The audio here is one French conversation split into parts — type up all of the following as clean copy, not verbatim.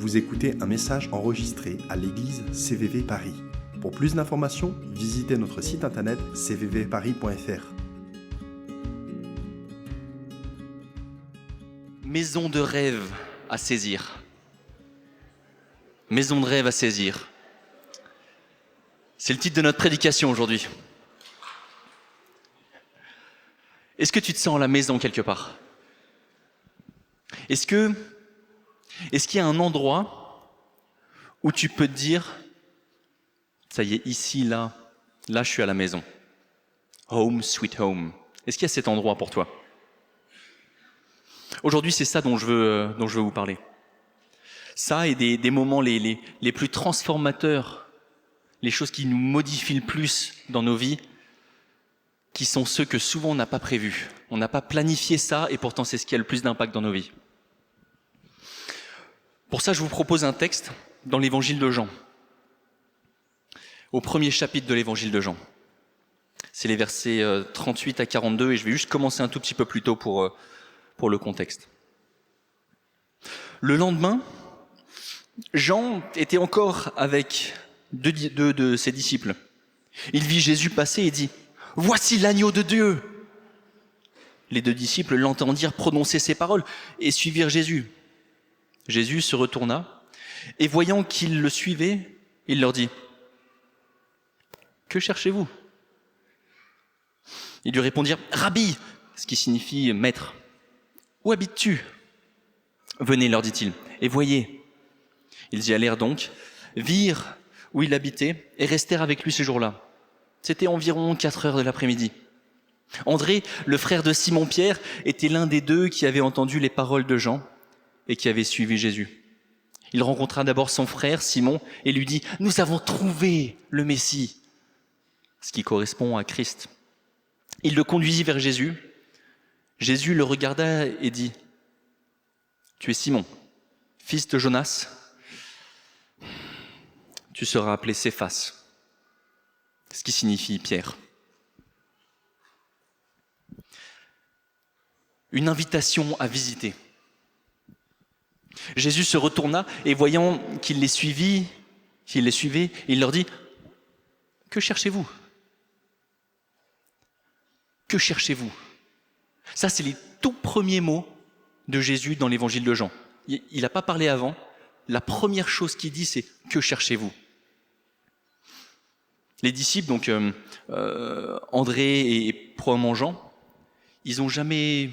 Vous écoutez un message enregistré à l'église CVV Paris. Pour plus d'informations, visitez notre site internet cvvparis.fr. Maison de rêve à saisir. Maison de rêve à saisir. C'est le titre de notre prédication aujourd'hui. Est-ce que tu te sens à la maison quelque part ? Est-ce qu'il y a un endroit où tu peux te dire, ça y est, ici, là, je suis à la maison. Home, sweet home. Est-ce qu'il y a cet endroit pour toi ? Aujourd'hui, c'est ça dont je veux vous parler. Ça et des moments les plus transformateurs, les choses qui nous modifient le plus dans nos vies, qui sont ceux que souvent on n'a pas prévus. On n'a pas planifié ça et pourtant c'est ce qui a le plus d'impact dans nos vies. Pour ça, je vous propose un texte dans l'évangile de Jean, au premier chapitre de l'évangile de Jean. C'est les versets 38 à 42 et je vais juste commencer un tout petit peu plus tôt pour le contexte. Le lendemain, Jean était encore avec deux de ses disciples. Il vit Jésus passer et dit « Voici l'agneau de Dieu !» Les deux disciples l'entendirent prononcer ces paroles et suivirent Jésus. Jésus se retourna et voyant qu'ils le suivaient, il leur dit « Que cherchez-vous » Ils lui répondirent « Rabbi !» ce qui signifie « maître ». « Où habites-tu » ? Venez, leur dit-il, et voyez. Ils y allèrent donc, virent où il habitait et restèrent avec lui ce jour-là. C'était environ 4 heures de l'après-midi. André, le frère de Simon-Pierre, était l'un des deux qui avait entendu les paroles de Jean et qui avait suivi Jésus. Il rencontra d'abord son frère Simon et lui dit « Nous avons trouvé le Messie », ce qui correspond à Christ. Il le conduisit vers Jésus. Jésus le regarda et dit « Tu es Simon, fils de Jonas. Tu seras appelé Céphas », ce qui signifie Pierre. Une invitation à visiter. Jésus se retourna et voyant qu'il les suivait, il leur dit « Que cherchez-vous ? Que cherchez-vous » Ça, c'est les tout premiers mots de Jésus dans l'évangile de Jean. Il n'a pas parlé avant. La première chose qu'il dit, c'est « Que cherchez-vous » Les disciples, donc André et probablement Jean, ils n'ont jamais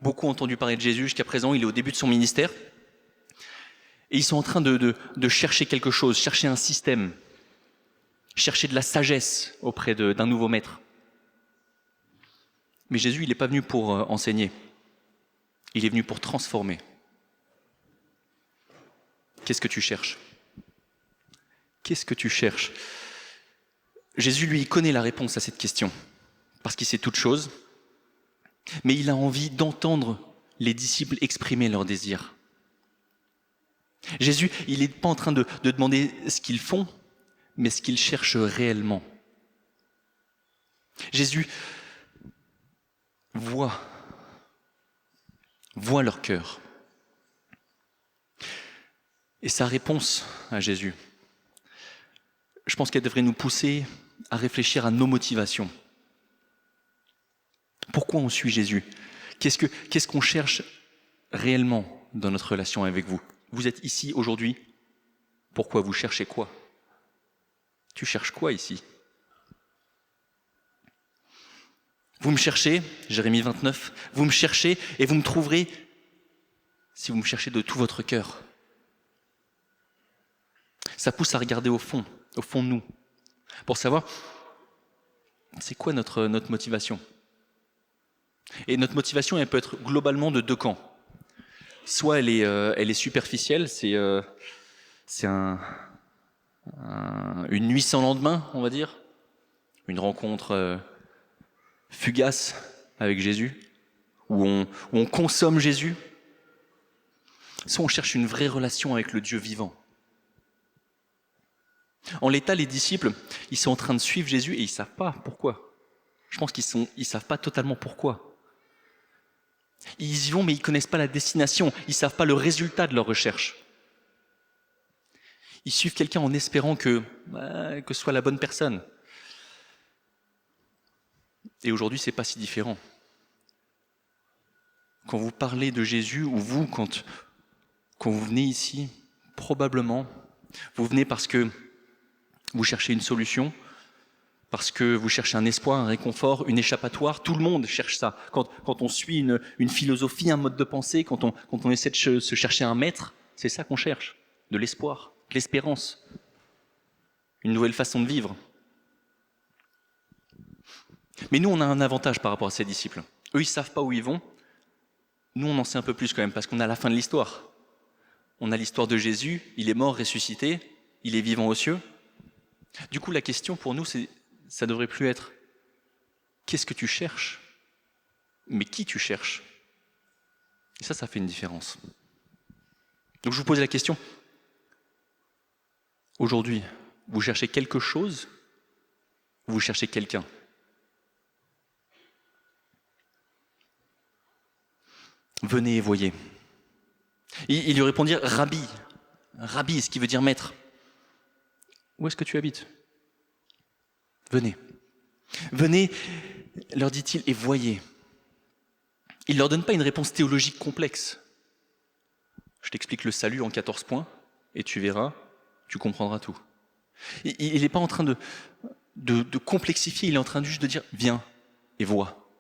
beaucoup entendu parler de Jésus. Jusqu'à présent, il est au début de son ministère. Et ils sont en train de chercher quelque chose, chercher un système, chercher de la sagesse auprès d'un nouveau maître. Mais Jésus, il n'est pas venu pour enseigner. Il est venu pour transformer. Qu'est-ce que tu cherches ? Qu'est-ce que tu cherches ? Jésus, lui, il connaît la réponse à cette question, parce qu'il sait toutes choses, mais il a envie d'entendre les disciples exprimer leurs désirs. Jésus, il n'est pas en train de demander ce qu'ils font, mais ce qu'ils cherchent réellement. Jésus voit leur cœur. Et sa réponse à Jésus, je pense qu'elle devrait nous pousser à réfléchir à nos motivations. Pourquoi on suit Jésus ? Qu'est-ce qu'on cherche réellement dans notre relation avec vous ? Vous êtes ici aujourd'hui, pourquoi vous cherchez quoi ? Tu cherches quoi ici ? Vous me cherchez, Jérémie 29, vous me cherchez et vous me trouverez si vous me cherchez de tout votre cœur. Ça pousse à regarder au fond de nous, pour savoir c'est quoi notre motivation. Et notre motivation, elle peut être globalement de deux camps. Soit elle est superficielle, c'est une nuit sans lendemain, on va dire, une rencontre fugace avec Jésus, où on consomme Jésus. Soit on cherche une vraie relation avec le Dieu vivant. En l'état, les disciples, ils sont en train de suivre Jésus et ils ne savent pas pourquoi. Je pense qu'ils ne savent pas totalement pourquoi. Ils y vont, mais ils ne connaissent pas la destination. Ils ne savent pas le résultat de leur recherche. Ils suivent quelqu'un en espérant que ce soit la bonne personne. Et aujourd'hui, c'est pas si différent. Quand vous parlez de Jésus, ou vous, quand vous venez ici, probablement, vous venez parce que vous cherchez une solution, parce que vous cherchez un espoir, un réconfort, une échappatoire. Tout le monde cherche ça. Quand on suit une philosophie, un mode de pensée, quand on essaie de se chercher un maître, c'est ça qu'on cherche. De l'espoir, de l'espérance, une nouvelle façon de vivre. Mais nous, on a un avantage par rapport à ces disciples. Eux, ils ne savent pas où ils vont. Nous, on en sait un peu plus quand même, parce qu'on a la fin de l'histoire. On a l'histoire de Jésus, il est mort, ressuscité, il est vivant aux cieux. Du coup, la question pour nous, ça devrait plus être « qu'est-ce que tu cherches ?» mais « qui tu cherches ?» Et ça fait une différence. Donc je vous pose la question. Aujourd'hui, vous cherchez quelque chose ou vous cherchez quelqu'un? Venez et voyez. Il lui répondit « Rabbi ». Rabbi, ce qui veut dire maître. Où est-ce que tu habites? Venez. Venez, leur dit-il, et voyez. Il ne leur donne pas une réponse théologique complexe. Je t'explique le salut en 14 points, et tu verras, tu comprendras tout. Il n'est pas en train de complexifier, il est en train juste de dire « viens et vois ».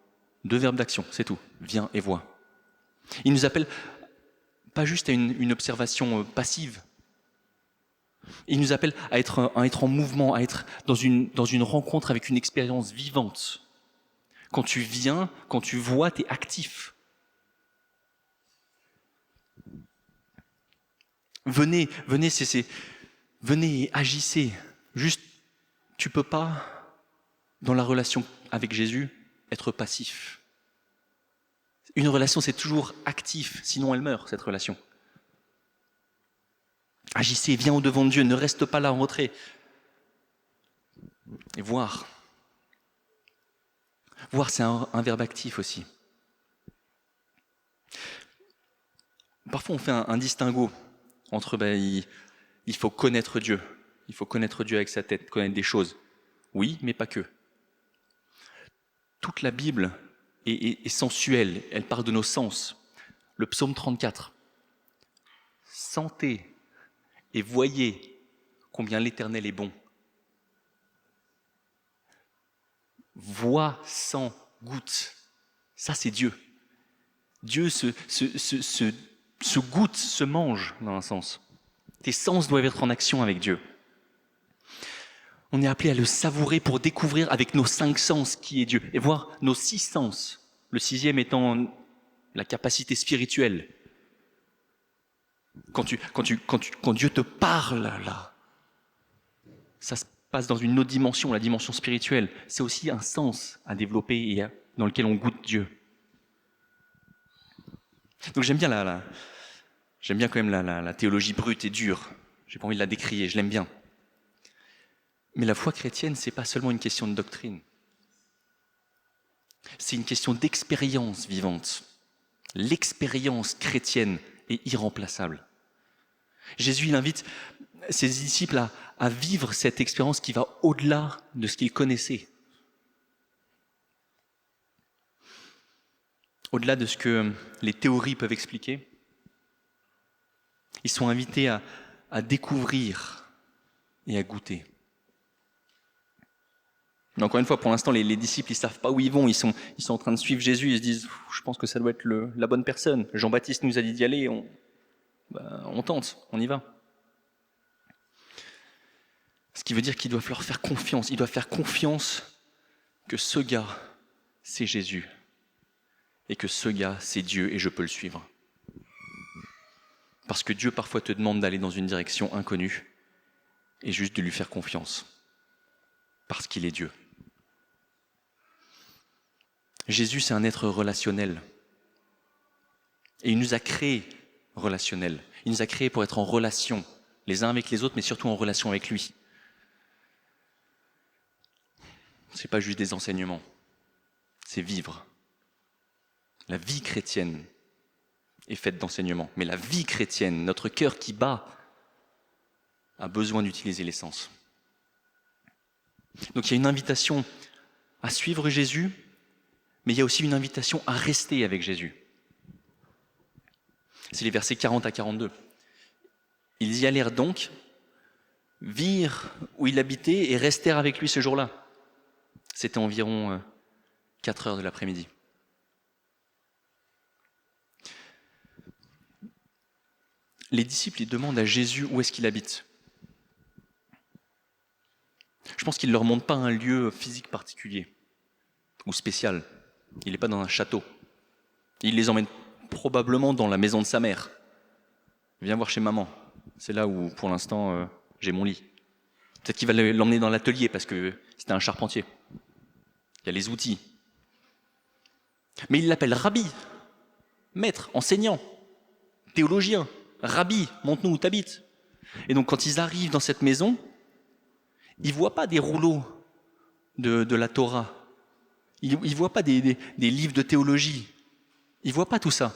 2 verbes d'action, c'est tout. Viens et vois. Il nous appelle pas juste à une observation passive. Il nous appelle à être en mouvement, à être dans une rencontre avec une expérience vivante. Quand tu viens, quand tu vois, tu es actif. Venez, venez et agissez. Juste, tu peux pas, dans la relation avec Jésus, être passif. Une relation, c'est toujours actif, sinon elle meurt, cette relation. Agissez, viens au-devant de Dieu, ne reste pas là en retrait. Et voir. Voir, c'est un verbe actif aussi. Parfois, on fait un distinguo entre il faut connaître Dieu. Il faut connaître Dieu avec sa tête, connaître des choses. Oui, mais pas que. Toute la Bible est sensuelle, elle parle de nos sens. Le psaume 34. Sentez et voyez combien l'Éternel est bon. Vois, sens, goûte. Ça, c'est Dieu. Dieu se goûte, se mange, dans un sens. Tes sens doivent être en action avec Dieu. On est appelé à le savourer pour découvrir avec nos 5 sens qui est Dieu. Et voir nos 6 sens. Le 6e étant la capacité spirituelle. Quand Dieu te parle, là, ça se passe dans une autre dimension, la dimension spirituelle. C'est aussi un sens à développer et dans lequel on goûte Dieu. Donc j'aime bien quand même la théologie brute et dure. J'ai pas envie de la décrier, je l'aime bien. Mais la foi chrétienne, c'est pas seulement une question de doctrine. C'est une question d'expérience vivante. L'expérience chrétienne est irremplaçable. Jésus, il invite ses disciples à vivre cette expérience qui va au-delà de ce qu'ils connaissaient. Au-delà de ce que les théories peuvent expliquer. Ils sont invités à découvrir et à goûter. Mais encore une fois, pour l'instant, les disciples, ils ne savent pas où ils vont. Ils sont en train de suivre Jésus. Ils se disent, je pense que ça doit être la bonne personne. Jean-Baptiste nous a dit d'y aller. On tente, on y va. Ce qui veut dire qu'ils doivent leur faire confiance. Ils doivent faire confiance que ce gars, c'est Jésus. Et que ce gars, c'est Dieu et je peux le suivre. Parce que Dieu parfois te demande d'aller dans une direction inconnue et juste de lui faire confiance. Parce qu'il est Dieu. Jésus, c'est un être relationnel. Et il nous a créés relationnels. Il nous a créés pour être en relation, les uns avec les autres, mais surtout en relation avec lui. Ce n'est pas juste des enseignements, c'est vivre. La vie chrétienne est faite d'enseignements, mais la vie chrétienne, notre cœur qui bat, a besoin d'utiliser les sens. Donc il y a une invitation à suivre Jésus, mais il y a aussi une invitation à rester avec Jésus. C'est les versets 40 à 42. Ils y allèrent donc, virent où il habitait et restèrent avec lui ce jour-là. C'était environ 4 heures de l'après-midi. Les disciples ils demandent à Jésus où est-ce qu'il habite. Je pense qu'il ne leur montre pas un lieu physique particulier ou spécial. Il n'est pas dans un château. Il les emmène probablement dans la maison de sa mère. Viens voir chez maman. C'est là où, pour l'instant, j'ai mon lit. Peut-être qu'il va l'emmener dans l'atelier parce que c'était un charpentier. Il y a les outils. Mais il l'appelle Rabbi, maître, enseignant, théologien. Rabbi, montre-nous où t'habites. Et donc quand ils arrivent dans cette maison, ils ne voient pas des rouleaux de la Torah. Ils ne voient pas des livres de théologie. Ils ne voient pas tout ça.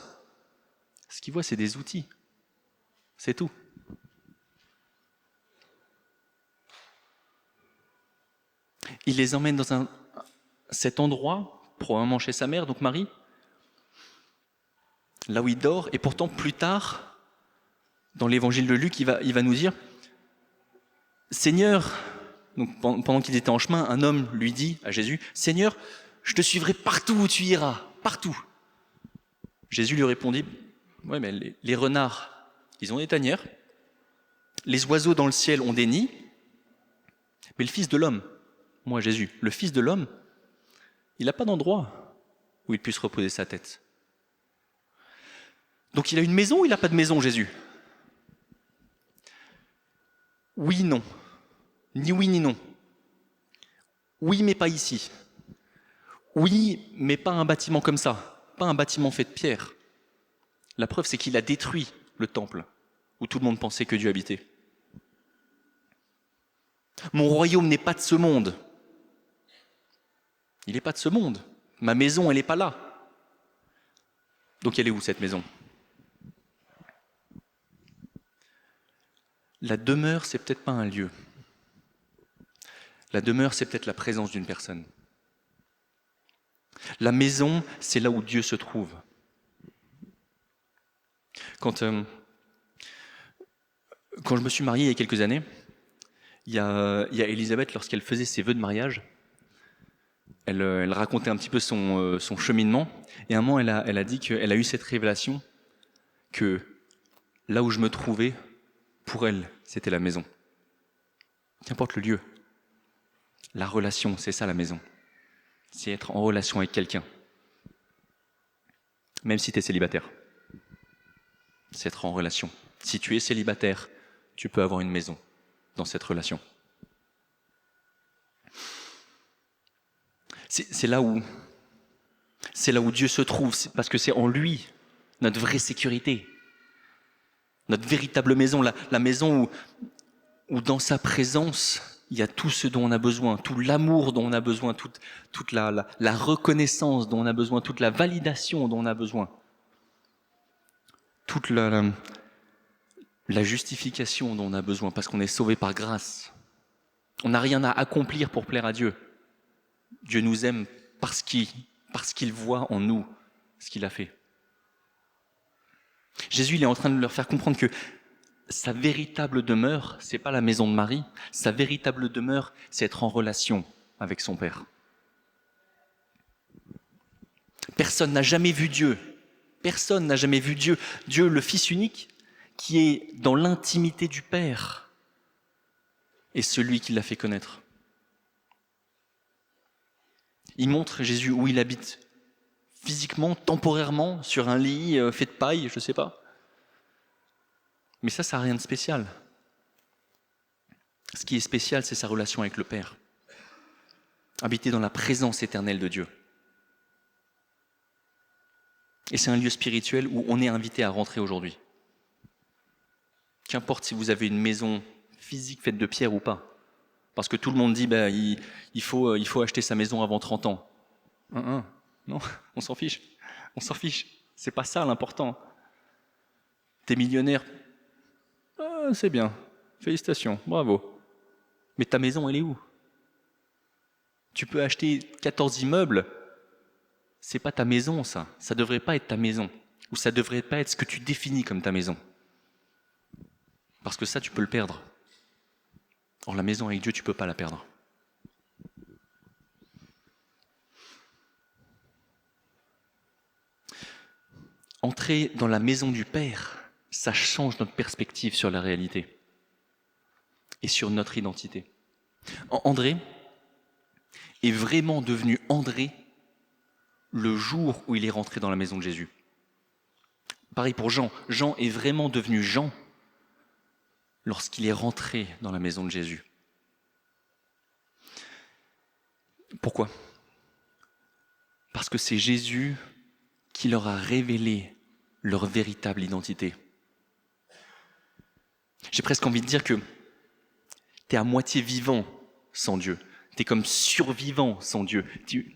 Ce qu'ils voient, c'est des outils. C'est tout. Il les emmène dans cet endroit, probablement chez sa mère, donc Marie, là où il dort, et pourtant plus tard, dans l'évangile de Luc, il va nous dire « Seigneur », donc pendant qu'il était en chemin, un homme lui dit à Jésus « Seigneur, je te suivrai partout où tu iras, partout ». Jésus lui répondit « Ouais, mais les renards, ils ont des tanières, les oiseaux dans le ciel ont des nids, mais le Fils de l'homme, moi Jésus, le Fils de l'homme, il n'a pas d'endroit où il puisse reposer sa tête. » Donc il a une maison ou il n'a pas de maison, Jésus ? Oui, non. Ni oui, ni non. Oui, mais pas ici. Oui, mais pas un bâtiment comme ça. Pas un bâtiment fait de pierre. La preuve, c'est qu'il a détruit le temple où tout le monde pensait que Dieu habitait. Mon royaume n'est pas de ce monde. Il n'est pas de ce monde. Ma maison, elle n'est pas là. Donc elle est où cette maison ? La demeure, c'est peut-être pas un lieu. La demeure, c'est peut-être la présence d'une personne. La maison, c'est là où Dieu se trouve. Quand je me suis marié il y a quelques années, il y a Elisabeth, lorsqu'elle faisait ses vœux de mariage, elle racontait un petit peu son cheminement, et à un moment, elle a dit qu'elle a eu cette révélation que là où je me trouvais, pour elle, c'était la maison. Qu'importe le lieu. La relation, c'est ça la maison. C'est être en relation avec quelqu'un. Même si tu es célibataire. C'est être en relation. Si tu es célibataire, tu peux avoir une maison dans cette relation. C'est là où Dieu se trouve, parce que c'est en lui notre vraie sécurité. Notre véritable maison, la maison où dans sa présence, il y a tout ce dont on a besoin, tout l'amour dont on a besoin, toute la reconnaissance dont on a besoin, toute la validation dont on a besoin, toute la justification dont on a besoin, parce qu'on est sauvé par grâce. On n'a rien à accomplir pour plaire à Dieu. Dieu nous aime parce qu'il voit en nous ce qu'il a fait. Jésus, il est en train de leur faire comprendre que sa véritable demeure, c'est pas la maison de Marie. Sa véritable demeure, c'est être en relation avec son Père. Personne n'a jamais vu Dieu. Personne n'a jamais vu Dieu. Dieu, le Fils unique, qui est dans l'intimité du Père, est celui qui l'a fait connaître. Il montre Jésus où il habite, physiquement, temporairement, sur un lit fait de paille, je ne sais pas. Mais ça n'a rien de spécial. Ce qui est spécial, c'est sa relation avec le Père. Habiter dans la présence éternelle de Dieu. Et c'est un lieu spirituel où on est invité à rentrer aujourd'hui. Qu'importe si vous avez une maison physique faite de pierre ou pas. Parce que tout le monde dit il faut acheter sa maison avant 30 ans. Non, on s'en fiche. On s'en fiche. C'est pas ça l'important. T'es millionnaire, c'est bien. Félicitations, bravo. Mais ta maison, elle est où? Tu peux acheter 14 immeubles, c'est pas ta maison, ça. Ça devrait pas être ta maison. Ou ça devrait pas être ce que tu définis comme ta maison. Parce que ça, tu peux le perdre. Or, la maison avec Dieu, tu peux pas la perdre. Entrer dans la maison du Père, ça change notre perspective sur la réalité et sur notre identité. André est vraiment devenu André le jour où il est rentré dans la maison de Jésus. Pareil pour Jean. Jean est vraiment devenu Jean lorsqu'il est rentré dans la maison de Jésus. Pourquoi? Parce que c'est Jésus qui leur a révélé leur véritable identité. J'ai presque envie de dire que tu es à moitié vivant sans Dieu. Tu es comme survivant sans Dieu.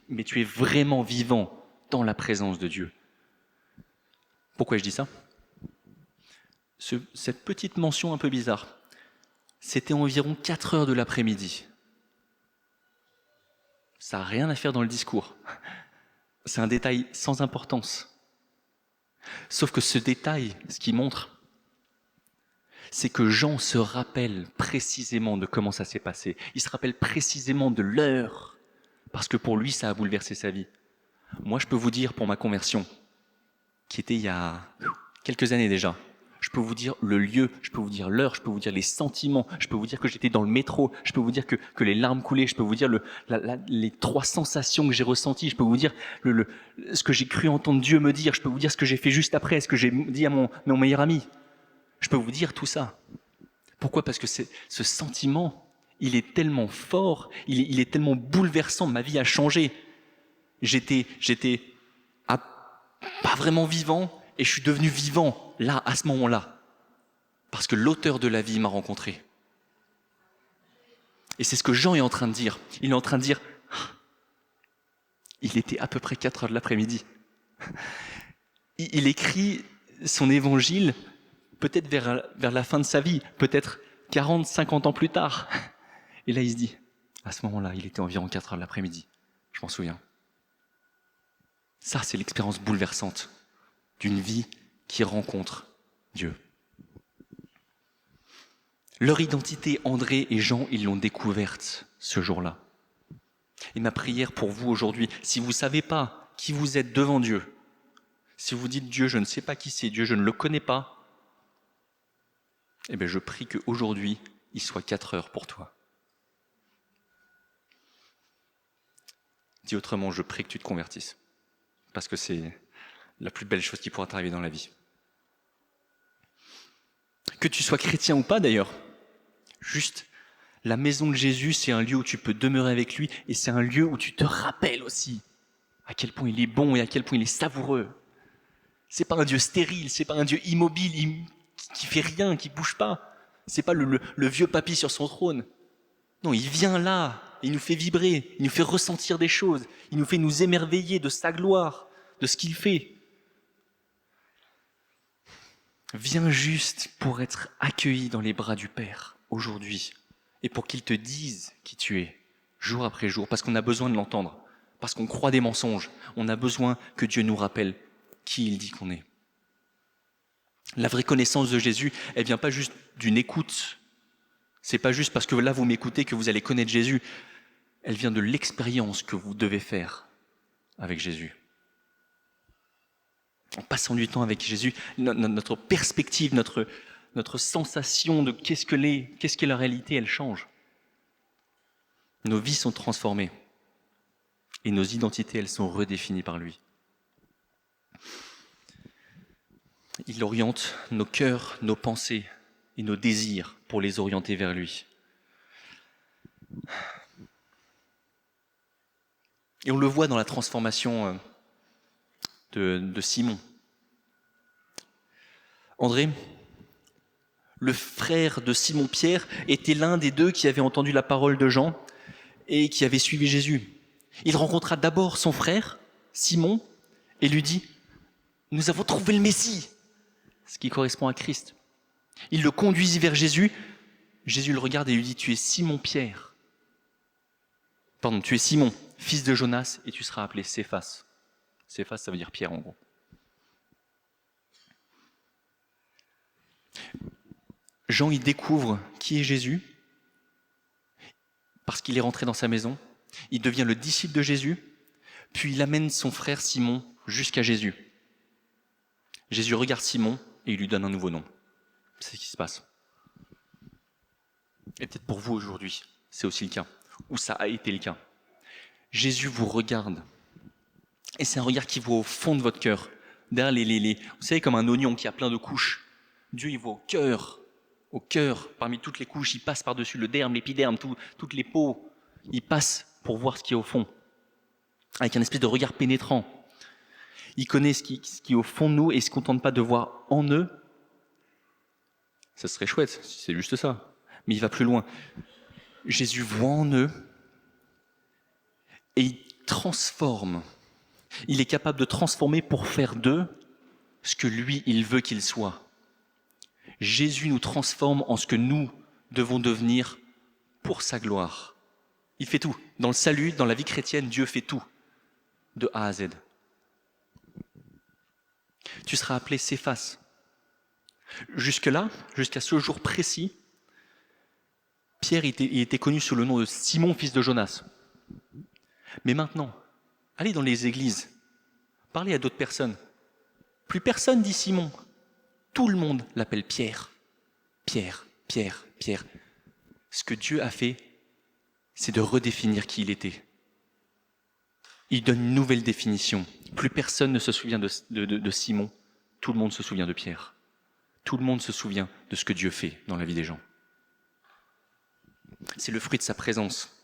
Mais tu es vraiment vivant dans la présence de Dieu. Pourquoi je dis ça? Cette petite mention un peu bizarre, c'était environ 4 heures de l'après-midi. Ça n'a rien à faire dans le discours. C'est un détail sans importance. Sauf que ce détail, ce qui montre, c'est que Jean se rappelle précisément de comment ça s'est passé. Il se rappelle précisément de l'heure, parce que pour lui, ça a bouleversé sa vie. Moi, je peux vous dire, pour ma conversion, qui était il y a quelques années déjà, je peux vous dire le lieu, je peux vous dire l'heure, je peux vous dire les sentiments, je peux vous dire que j'étais dans le métro, je peux vous dire que les larmes coulaient, je peux vous dire les 3 sensations que j'ai ressenties, je peux vous dire ce que j'ai cru entendre Dieu me dire, je peux vous dire ce que j'ai fait juste après, ce que j'ai dit à mon meilleur ami. Je peux vous dire tout ça. Pourquoi? Parce que ce sentiment, il est tellement fort, il est tellement bouleversant, ma vie a changé. J'étais pas vraiment vivant, et je suis devenu vivant, là, à ce moment-là. Parce que l'auteur de la vie m'a rencontré. Et c'est ce que Jean est en train de dire. Il est en train de dire, il était à peu près 4 heures de l'après-midi. Il écrit son évangile peut-être vers la fin de sa vie, peut-être 40, 50 ans plus tard. Et là, il se dit, à ce moment-là, il était environ 4 heures de l'après-midi. Je m'en souviens. Ça, c'est l'expérience bouleversante d'une vie qui rencontre Dieu. Leur identité, André et Jean, ils l'ont découverte ce jour-là. Et ma prière pour vous aujourd'hui, si vous ne savez pas qui vous êtes devant Dieu, si vous dites Dieu, je ne sais pas qui c'est, Dieu, je ne le connais pas, eh bien je prie qu'aujourd'hui, il soit 4 heures pour toi. Dit autrement, je prie que tu te convertisses. Parce que c'est la plus belle chose qui pourra t'arriver dans la vie. Que tu sois chrétien ou pas d'ailleurs, juste la maison de Jésus, c'est un lieu où tu peux demeurer avec lui et c'est un lieu où tu te rappelles aussi à quel point il est bon et à quel point il est savoureux. C'est pas un Dieu stérile, c'est pas un Dieu immobile qui fait rien, qui bouge pas. C'est pas le vieux papy sur son trône. Non, il vient là, il nous fait vibrer, il nous fait ressentir des choses, il nous fait nous émerveiller de sa gloire, de ce qu'il fait. Viens juste pour être accueilli dans les bras du Père aujourd'hui et pour qu'il te dise qui tu es, jour après jour, parce qu'on a besoin de l'entendre, parce qu'on croit des mensonges, on a besoin que Dieu nous rappelle qui il dit qu'on est. La vraie connaissance de Jésus, elle vient pas juste d'une écoute, c'est pas juste parce que là vous m'écoutez que vous allez connaître Jésus, elle vient de l'expérience que vous devez faire avec Jésus. En passant du temps avec Jésus, notre perspective, notre sensation de qu'est-ce qu'est la réalité, elle change. Nos vies sont transformées et nos identités, elles sont redéfinies par lui. Il oriente nos cœurs, nos pensées et nos désirs pour les orienter vers lui. Et on le voit dans la transformation de Simon. André, le frère de Simon-Pierre, était l'un des 2 qui avait entendu la parole de Jean et qui avait suivi Jésus. Il rencontra d'abord son frère, Simon, et lui dit « Nous avons trouvé le Messie », ce qui correspond à Christ. Il le conduisit vers Jésus Jésus le regarde et lui dit, tu es Simon Pierre. Pardon, tu es Simon, fils de Jonas, et tu seras appelé Céphas. Céphas, ça veut dire Pierre en gros. Jean, il découvre qui est Jésus, parce qu'il est rentré dans sa maison. Il devient le disciple de Jésus, puis il amène son frère Simon jusqu'à Jésus. Jésus regarde Simon et il lui donne un nouveau nom. C'est ce qui se passe. Et peut-être pour vous aujourd'hui, c'est aussi le cas, ou ça a été le cas. Jésus vous regarde, et c'est un regard qui voit au fond de votre cœur, derrière vous savez, comme un oignon qui a plein de couches. Dieu, il voit au cœur, parmi toutes les couches, il passe par-dessus le derme, l'épiderme, toutes les peaux, il passe pour voir ce qui est au fond, avec un espèce de regard pénétrant. Il connaît ce qui est au fond de nous et il ne se contente pas de voir en eux. Ça serait chouette si c'est juste ça, mais il va plus loin. Jésus voit en eux et il transforme. Il est capable de transformer pour faire d'eux ce que lui, il veut qu'ils soient. Jésus nous transforme en ce que nous devons devenir pour sa gloire. Il fait tout. Dans le salut, dans la vie chrétienne, Dieu fait tout, de A à Z. Tu seras appelé Céphas. Jusque-là, jusqu'à ce jour précis, Pierre était connu sous le nom de Simon, fils de Jonas. Mais maintenant, allez dans les églises, parlez à d'autres personnes. Plus personne dit Simon. Tout le monde l'appelle Pierre. Pierre, Pierre, Pierre. Ce que Dieu a fait, c'est de redéfinir qui il était. Il donne une nouvelle définition. Plus personne ne se souvient de Simon. Tout le monde se souvient de Pierre. Tout le monde se souvient de ce que Dieu fait dans la vie des gens. C'est le fruit de sa présence.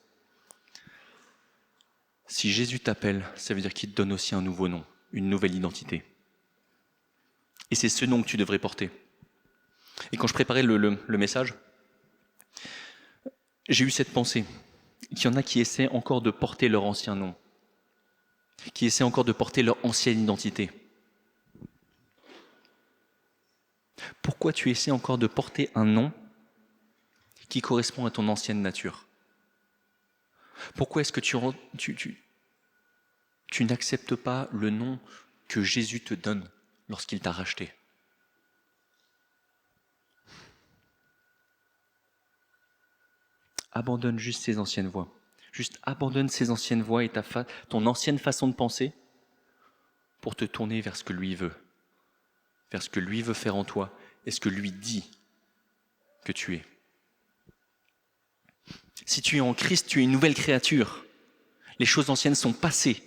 Si Jésus t'appelle, ça veut dire qu'il te donne aussi un nouveau nom, une nouvelle identité. Et c'est ce nom que tu devrais porter. Et quand je préparais le message, j'ai eu cette pensée qu'il y en a qui essaient encore de porter leur ancien nom, qui essaient encore de porter leur ancienne identité. Pourquoi tu essaies encore de porter un nom qui correspond à ton ancienne nature? Pourquoi est-ce que tu n'acceptes pas le nom que Jésus te donne lorsqu'il t'a racheté? Abandonne juste ces anciennes voies. Juste abandonne ces anciennes voies et ton ancienne façon de penser pour te tourner vers ce que lui veut. Vers ce que lui veut faire en toi et ce que lui dit que tu es. Si tu es en Christ, tu es une nouvelle créature. Les choses anciennes sont passées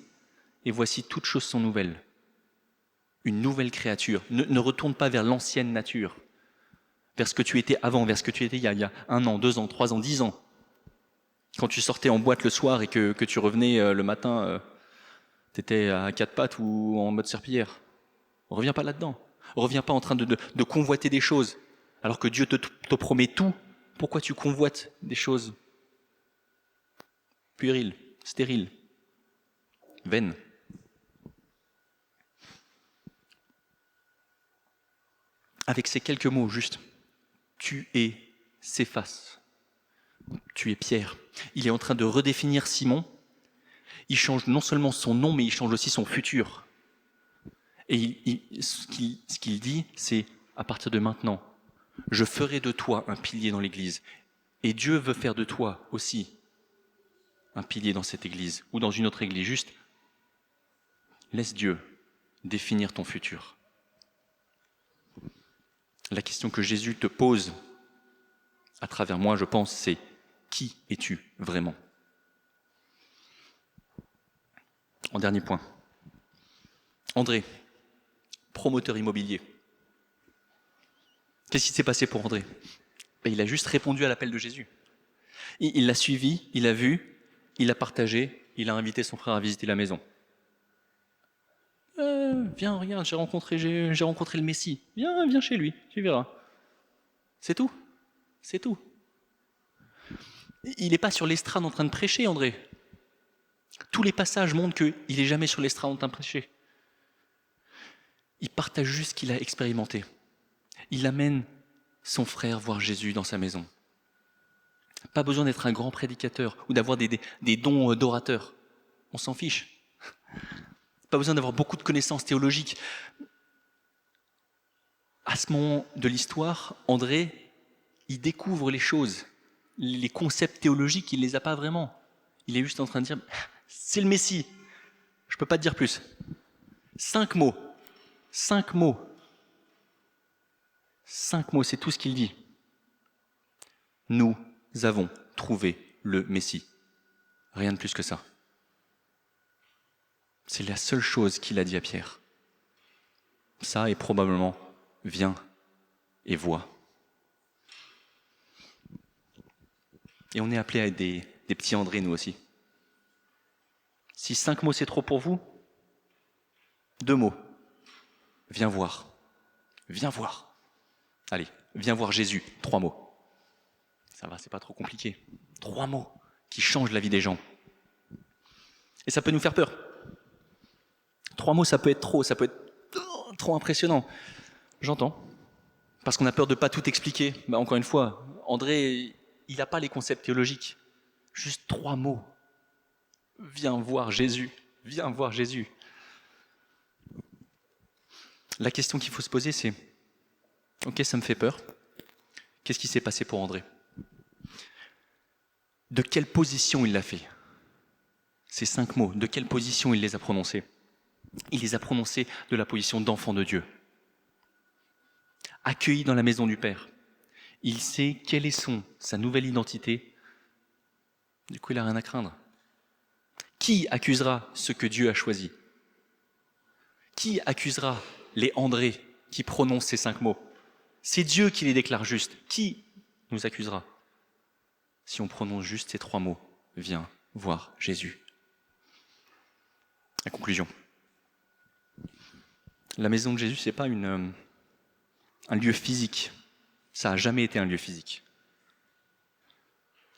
et voici toutes choses sont nouvelles. Une nouvelle créature. Ne retourne pas vers l'ancienne nature, vers ce que tu étais avant, vers ce que tu étais il y a 1 an, 2 ans, 3 ans, 10 ans. Quand tu sortais en boîte le soir et que tu revenais le matin, tu étais à 4 pattes ou en mode serpillière. Reviens pas là-dedans. Reviens pas en train de convoiter des choses. Alors que Dieu te promet tout, pourquoi tu convoites des choses puériles, stériles, vaines? Avec ces quelques mots juste, tu es Céphas, tu es Pierre. Il est en train de redéfinir Simon. Il change non seulement son nom, mais il change aussi son futur. Et ce qu'il dit, c'est à partir de maintenant, je ferai de toi un pilier dans l'Église. Et Dieu veut faire de toi aussi un pilier dans cette Église ou dans une autre Église. Juste, laisse Dieu définir ton futur. La question que Jésus te pose à travers moi, je pense, c'est qui es-tu vraiment? En dernier point, André, promoteur immobilier. Qu'est-ce qui s'est passé pour André? Il a juste répondu à l'appel de Jésus. Il l'a suivi, il a vu, il a partagé, il a invité son frère à visiter la maison. Viens, regarde, j'ai rencontré le Messie. Viens chez lui, tu verras. C'est tout. C'est tout. Il n'est pas sur l'estrade en train de prêcher, André. Tous les passages montrent qu'il n'est jamais sur l'estrade en train de prêcher. Il partage juste ce qu'il a expérimenté. Il amène son frère voir Jésus dans sa maison. Pas besoin d'être un grand prédicateur ou d'avoir des dons d'orateur. On s'en fiche. Pas besoin d'avoir beaucoup de connaissances théologiques. À ce moment de l'histoire, André, il découvre les choses, les concepts théologiques, il ne les a pas vraiment. Il est juste en train de dire, c'est le Messie. Je ne peux pas te dire plus. 5 mots. 5 mots. 5 mots, c'est tout ce qu'il dit. Nous avons trouvé le Messie. Rien de plus que ça. C'est la seule chose qu'il a dit à Pierre. Ça et probablement, viens et vois. Et on est appelé à être des petits André, nous aussi. Si 5 mots c'est trop pour vous, 2 mots. Viens voir. Viens voir. Allez, viens voir Jésus. 3 mots. Ça va, c'est pas trop compliqué. 3 mots qui changent la vie des gens. Et ça peut nous faire peur. 3 mots, ça peut être trop impressionnant. J'entends. Parce qu'on a peur de ne pas tout expliquer. Encore une fois, André, il n'a pas les concepts théologiques. Juste 3 mots. Viens voir Jésus. Viens voir Jésus. La question qu'il faut se poser, c'est ok, ça me fait peur. Qu'est-ce qui s'est passé pour André? De quelle position il l'a fait? Ces 5 mots, de quelle position il les a prononcés? Il les a prononcés de la position d'enfant de Dieu. Accueilli dans la maison du Père. Il sait quelle est sa nouvelle identité. Du coup, il n'a rien à craindre. Qui accusera ce que Dieu a choisi? Qui accusera les André qui prononcent ces 5 mots? C'est Dieu qui les déclare justes. Qui nous accusera si on prononce juste ces 3 mots? Viens voir Jésus. La conclusion. La maison de Jésus, ce n'est pas un lieu physique. Ça n'a jamais été un lieu physique.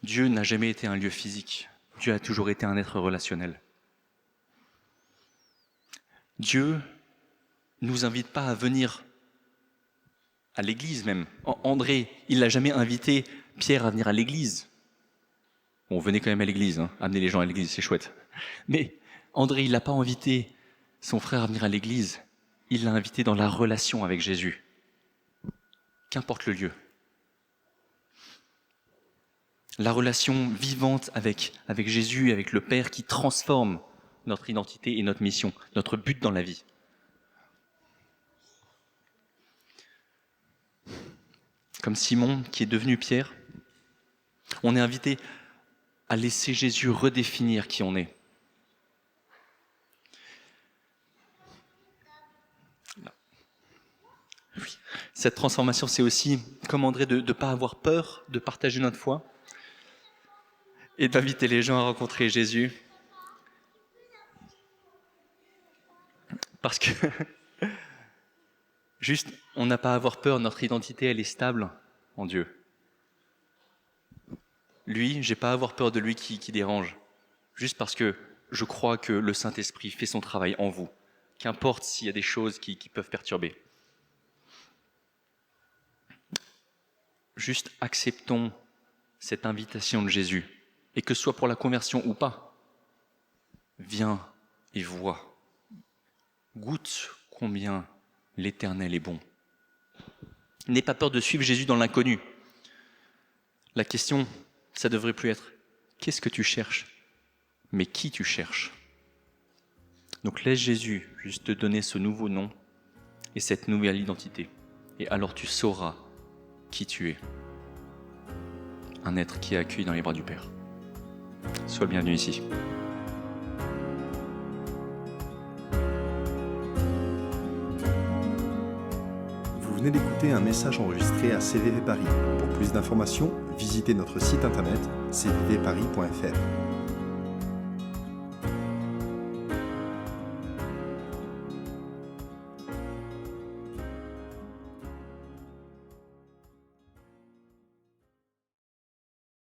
Dieu n'a jamais été un lieu physique. Dieu a toujours été un être relationnel. Dieu ne nous invite pas à venir à l'église même. André, il n'a jamais invité Pierre à venir à l'église. Bon, venez quand même à l'église, hein. Amenez les gens à l'église, c'est chouette. Mais André, il n'a pas invité son frère à venir à l'église. Il l'a invité dans la relation avec Jésus. Qu'importe le lieu. La relation vivante avec Jésus, avec le Père, qui transforme notre identité et notre mission, notre but dans la vie. Comme Simon, qui est devenu Pierre, on est invité à laisser Jésus redéfinir qui on est. Oui. Cette transformation, c'est aussi, comme André, de ne pas avoir peur de partager notre foi et d'inviter les gens à rencontrer Jésus. Parce que, juste, on n'a pas à avoir peur, notre identité, elle est stable en Dieu. Lui, j'ai pas à avoir peur de lui qui dérange, juste parce que je crois que le Saint-Esprit fait son travail en vous, qu'importe s'il y a des choses qui peuvent perturber. Juste acceptons cette invitation de Jésus, et que ce soit pour la conversion ou pas. Viens et vois. Goûte combien l'Éternel est bon. N'aie pas peur de suivre Jésus dans l'inconnu. La question, ça devrait plus être « qu'est-ce que tu cherches ?» mais « qui tu cherches ?» Donc laisse Jésus juste te donner ce nouveau nom et cette nouvelle identité. Et alors tu sauras qui tu es. Un être qui est accueilli dans les bras du Père. Sois le bienvenu ici. Vous venez d'écouter un message enregistré à CVV Paris. Pour plus d'informations, visitez notre site internet cvvparis.fr.